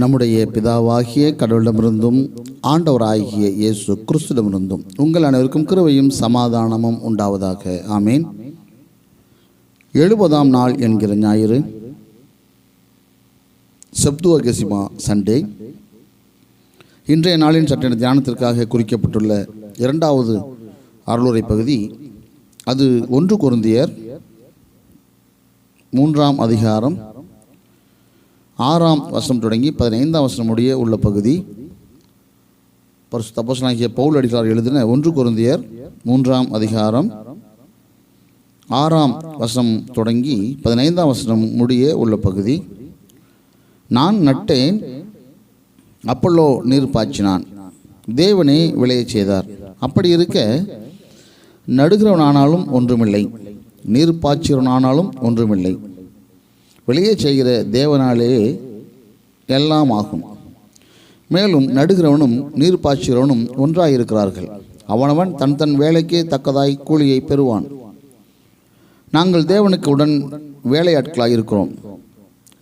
நம்முடைய பிதாவாகிய கடவுளிடமிருந்தும் ஆண்டவராகிய இயேசு கிறிஸ்துவிடமிருந்தும் உங்கள் அனைவருக்கும் கிருபையும் சமாதானமும் உண்டாவதாக. ஆமேன். 70ஆம் நாள் என்கிற ஞாயிறு, செப்துவகெசிமா சண்டே. இன்றைய நாளின் சட்ட தியானத்திற்காக குறிக்கப்பட்டுள்ள இரண்டாவது அருளுரை பகுதி, அது 1 கொரிந்தியர் 3ஆம் அதிகாரம் 6ஆம் வசனம் தொடங்கி 15ஆம் வசனம் முடிய உள்ள பகுதி. பரிசுத்த அப்போஸ்தலனாகிய பவுல் அடிகளார் எழுதின 1 கொரிந்தியர் 3ஆம் அதிகாரம் 6ஆம் வசனம் தொடங்கி 15ஆம் வசனம் முடிய உள்ள பகுதி. நான் நட்டேன், அப்பல்லோ நீர் பாய்ச்சினான், தேவனே விளையச் செய்தார். அப்படி இருக்க நடுகிறவனானாலும் ஒன்றுமில்லை, நீர் பாய்ச்சிறவனானாலும் ஒன்றுமில்லை, வெளியே செய்கிற தேவனாலே எல்லாம் ஆகும். மேலும் நடுகிறவனும் நீர் பாய்ச்சுகிறவனும் ஒன்றாயிருக்கிறார்கள். அவனவன் தன் தன் வேலைக்கு தக்கதாய் கூலியை பெறுவான். நாங்கள் தேவனுக்கு உடன் வேலையாட்களாய் இருக்கிறோம்.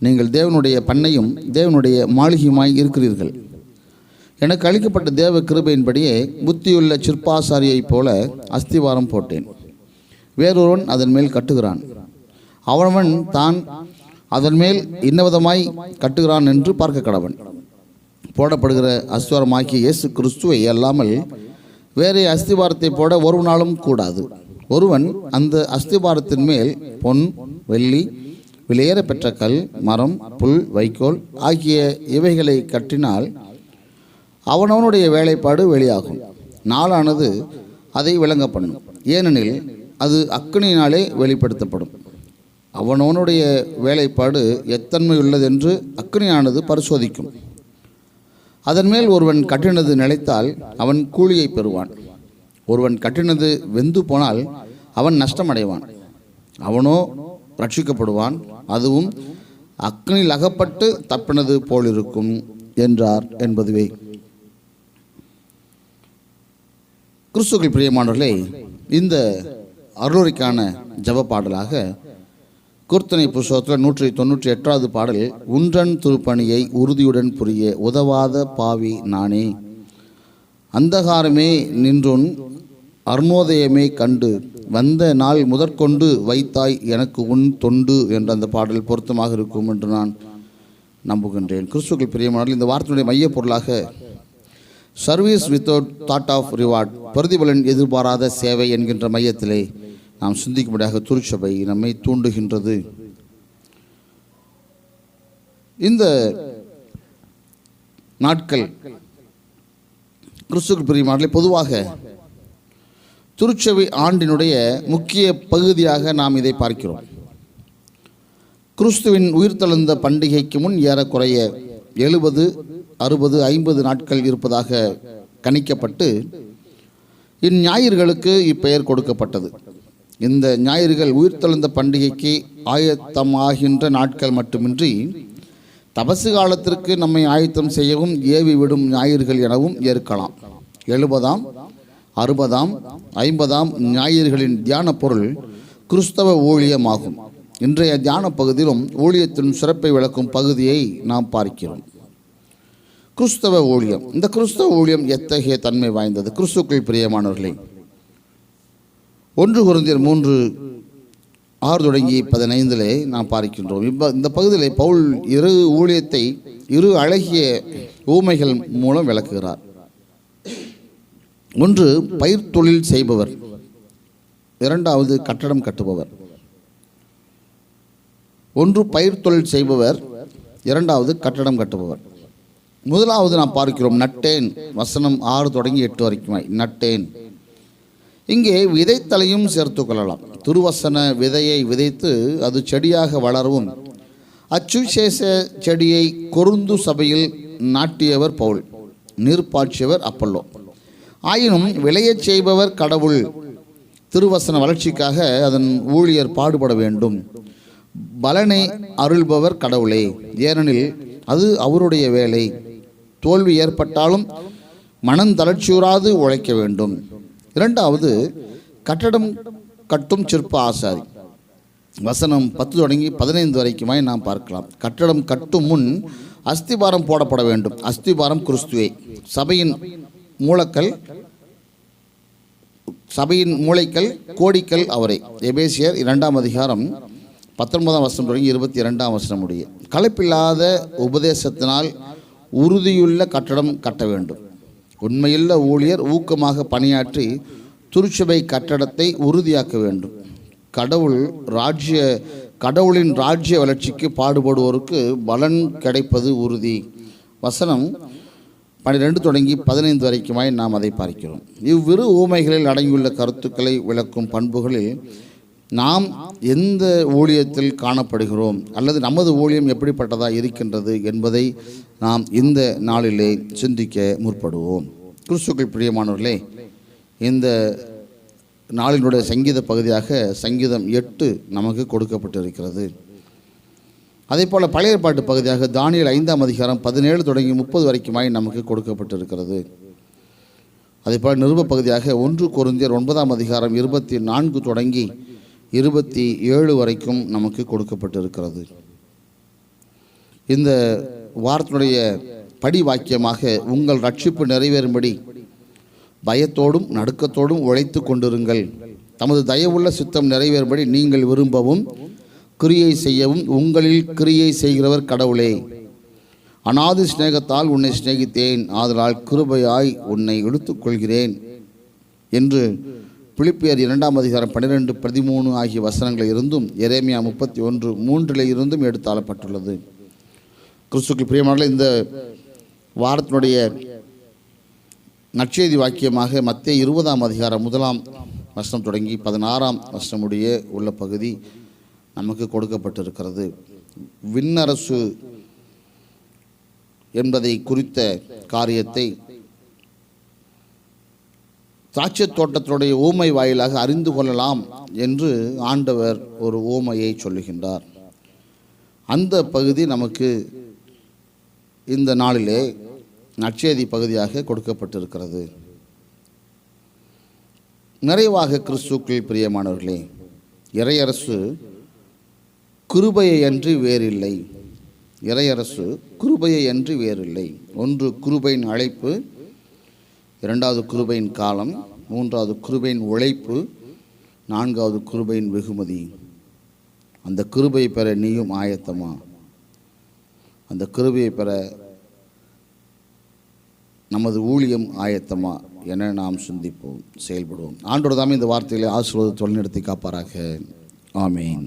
நீங்கள் தேவனுடைய பண்ணையும் தேவனுடைய மாளிகையுமாய் இருக்கிறீர்கள். எனக்கு அளிக்கப்பட்ட தேவ கிருபையின்படியே புத்தியுள்ள சிற்பாசாரியைப் போல அஸ்திவாரம் போட்டேன். வேறொருவன் அதன் மேல் கட்டுகிறான். அவனவன் தான் அதன் மேல் இன்னவிதமாய் கட்டுகிறான் என்று பார்க்க கடவன். போடப்படுகிற அஸ்திவாரமாகிய இயேசு கிறிஸ்துவை அல்லாமல் வேறே அஸ்திவாரத்தை போட ஒருவனாலும் கூடாது. ஒருவன் அந்த அஸ்திவாரத்தின் மேல் பொன், வெள்ளி, விலையேற பெற்ற கல், மரம், புல், வைக்கோல் ஆகிய இவைகளை கட்டினால் அவனவனுடைய வேலைப்பாடு வெளியாகும். நாளானது அதை விளங்க பண்ணும். ஏனெனில் அது அக்கினியினாலே வெளிப்படுத்தப்படும். அவனவனுடைய வேலைப்பாடு எத்தன்மை உள்ளதென்று அக்கினியானது பரிசோதிக்கும். அதன் மேல் ஒருவன் கட்டினது நிலைத்தால் அவன் கூலியை பெறுவான். ஒருவன் கட்டினது வெந்து போனால் அவன் நஷ்டமடைவான். அவனோ ரட்சிக்கப்படுவான், அதுவும் அக்கினியில் அகப்பட்டு தப்பினது போலிருக்கும் என்றார் என்பதுவே. கிறிஸ்துவுக்குள் பிரியமானவர்களே, இந்த அருளுரைக்கான ஜெப பாடலாக கீர்த்தனை புஸ்தகத்தில் 198வது பாடல், உன்றன் திருப்பணியை உறுதியுடன் புரிய உதவாத பாவி நானே, அந்தகாரமே நின்றுன் அருணோதயமே கண்டு வந்த நாள் முதற்கொண்டு வைத்தாய் எனக்கு உன் தொண்டு என்ற அந்த பாடல் பொருத்தமாக இருக்கும் என்று நான் நம்புகின்றேன். கிறிஸ்துவுக்குள் பிரியமானவர்களே, இந்த வார்த்தையுடைய மையப் பொருளாக service without thought of reward, பிரதிபலன் எதிர்பாராத சேவை என்கின்ற மையத்திலே நாம் சிந்திக்கும்படியாக திருச்சபை நம்மை தூண்டுகின்றது. இந்த நாட்கள் கிறிஸ்துவுக்குள் பிரியமானவர்களே, பொதுவாக திருச்சபை ஆண்டினுடைய முக்கிய பகுதியாக நாம் இதை பார்க்கிறோம். கிறிஸ்துவின் உயிர்த்தெழுந்த பண்டிகைக்கு முன் ஏறக்குறைய 70, 60, 50 நாட்கள் இருப்பதாக கணிக்கப்பட்டு இந்ஞாயிறுகளுக்கு இப்பெயர் கொடுக்கப்பட்டது. இந்த ஞாயிறுகள் உயிர்த்தெழுந்த பண்டிகைக்கு ஆயத்தமாகின்ற நாட்கள் மட்டுமின்றி தபசு காலத்திற்கு நம்மை ஆயத்தம் செய்யவும் ஏவி விடும் ஞாயிறுகள் எனவும் ஏற்கலாம். 70ஆம், 60ஆம், 50ஆம் ஞாயிறுகளின் தியான பொருள் கிறிஸ்தவ ஊழியமாகும். இன்றைய தியான பகுதியிலும் ஊழியத்தின் சிறப்பை விளக்கும் பகுதியை நாம் பார்க்கிறோம். கிறிஸ்தவ ஊழியம். இந்த கிறிஸ்தவ ஊழியம் எத்தகைய தன்மை வாய்ந்தது? கிறிஸ்துவுக்குள் பிரியமானவர்களே, 1 கொரிந்தியர் 3:6 தொடங்கி 15 நாம் பார்க்கின்றோம். இந்த பகுதியிலே பவுல் ஊழியத்தை 2 அழகிய ஊமைகள் மூலம் விளக்குகிறார். 1 பயிர் தொழில் செய்பவர், 2வது கட்டடம் கட்டுபவர். 1 பயிர் தொழில் செய்பவர், 2வது கட்டடம் கட்டுபவர். முதலாவது நாம் பார்க்கிறோம், நட்டேன். வசனம் 6 தொடங்கி 8 வரைக்குமாய் நட்டேன். இங்கே விதைத்தலையும் சேர்த்து கொள்ளலாம். திருவசன விதையை விதைத்து அது செடியாக வளரவும் அச்சுசேஷ செடியை கொருந்து சபையில் நாட்டியவர் பவுல், நீர்ப்பாய்ச்சியவர் அப்பல்லோ. ஆயினும் விளையச் செய்பவர் கடவுள். திருவசன வளர்ச்சிக்காக அதன் ஊழியர் பாடுபட வேண்டும். பலனை அருள்பவர் கடவுளே, ஏனெனில் அது அவருடைய வேலை. தோல்வி ஏற்பட்டாலும் மனந்தளர்ச்சியுறாது உழைக்க வேண்டும். 2வது கட்டடம் கட்டும் சிற்ப ஆசாரி. வசனம் 10 தொடங்கி 15 வரைக்குமாய் நாம் பார்க்கலாம். கட்டடம் கட்டும் முன் அஸ்திபாரம் போடப்பட வேண்டும். அஸ்திபாரம் கிறிஸ்துவே. சபையின் மூளைக்கல் கோடிக்கல் அவரை. எபேசியர் 2ஆம் அதிகாரம் 19ஆம் வசனம் தொடங்கி 22ஆம் வசனம் முடிய. கலப்பில்லாத உபதேசத்தினால் உறுதியுள்ள கட்டடம் கட்ட வேண்டும். உண்மையுள்ள ஊழியர் ஊக்கமாக பணியாற்றி திருச்சபை கட்டடத்தை உறுதியாக்க வேண்டும். கடவுளின் ராஜ்ய வளர்ச்சிக்கு பாடுபடுவோருக்கு பலன் கிடைப்பது உறுதி. வசனம் 12 தொடங்கி 15 வரைக்குமாய் நாம் அதை பார்க்கிறோம். இவ்விரு ஊமைகளில் அடங்கியுள்ள கருத்துக்களை விளக்கும் பண்புகளில் நாம் எந்த ஊழியத்தில் காணப்படுகிறோம் அல்லது நமது ஊழியம் எப்படிப்பட்டதாக இருக்கின்றது என்பதை நாம் இந்த நாளிலே சிந்திக்க முற்படுவோம். கிறிஸ்துவுக்குள் பிரியமானவர்களே, இந்த நாளினுடைய சங்கீத பகுதியாக சங்கீதம் 8 நமக்கு கொடுக்கப்பட்டிருக்கிறது. அதே போல் பழைய ஏற்பாட்டு பகுதியாக தானியேல் 5ஆம் அதிகாரம் 17 தொடங்கி 30 வரைக்குமாய் நமக்கு கொடுக்கப்பட்டிருக்கிறது. அதே போல் நிருப பகுதியாக 1 கொரிந்தியர் 9ஆம் அதிகாரம் 24 தொடங்கி 27 வரைக்கும் நமக்கு கொடுக்கப்பட்டிருக்கிறது. இந்த வார்த்தையுடைய படி வாக்கியமாக உங்கள் ரட்சிப்பு நிறைவேறும்படி பயத்தோடும் நடுக்கத்தோடும் உழைத்து கொண்டிருங்கள். தமது தயவுள்ள சித்தம் நிறைவேறும்படி நீங்கள் விரும்பவும் கிரியை செய்யவும் உங்களில் கிரியை செய்கிறவர் கடவுளே. அநாதி சிநேகத்தால் உன்னை சிநேகித்தேன், ஆதலால் கிருபையாய் உன்னை எடுத்துக்கொள்கிறேன் என்று பிலிப்பியர் 2ஆம் அதிகாரம் 12, 13 ஆகிய வசனங்களில் இருந்தும் எரேமியா 31:3 இருந்தும் எடுத்தாளப்பட்டுள்ளது. கிறிஸ்துவுக்குள் பிரியமானவர்களே, இந்த வாரத்தினுடைய நற்செய்தி வாக்கியமாக மத்தேயு 20ஆம் அதிகாரம் 1ஆம் வசனம் தொடங்கி 16ஆம் வசனம் முடிய உள்ள பகுதி நமக்கு கொடுக்கப்பட்டிருக்கிறது. விண்ணரசு என்பதை குறித்த காரியத்தை திராட்சை தோட்டத்தினுடைய ஊமை வாயிலாக அறிந்து கொள்ளலாம் என்று ஆண்டவர் ஒரு ஊமையை சொல்லுகின்றார். அந்த பகுதி நமக்கு இந்த நாளிலே நற்செய்தி பகுதியாக கொடுக்கப்பட்டிருக்கிறது. நிறைவாக கிறிஸ்துவுக்குள் பிரியமானவர்களே, இறையரசு கிருபையை அன்றி வேறில்லை. இறையரசு கிருபையை அன்றி வேறில்லை. ஒன்று கிருபையின் அழைப்பு, 2வது கிருபையின் காலம், 3வது கிருபையின் உழைப்பு, 4வது கிருபையின் வெகுமதி. அந்த கிருபையை பெற நீயும் ஆயத்தமா? அந்த கிருபையை பெற நமது ஊழியம் ஆயத்தமா என நாம் சிந்திப்போம், செயல்படுவோம். ஆண்டோடு தாமே இந்த வார்த்தைகளை ஆசீர்வாதத்தை வழிநடத்தி காப்பாராக. ஆமேன்.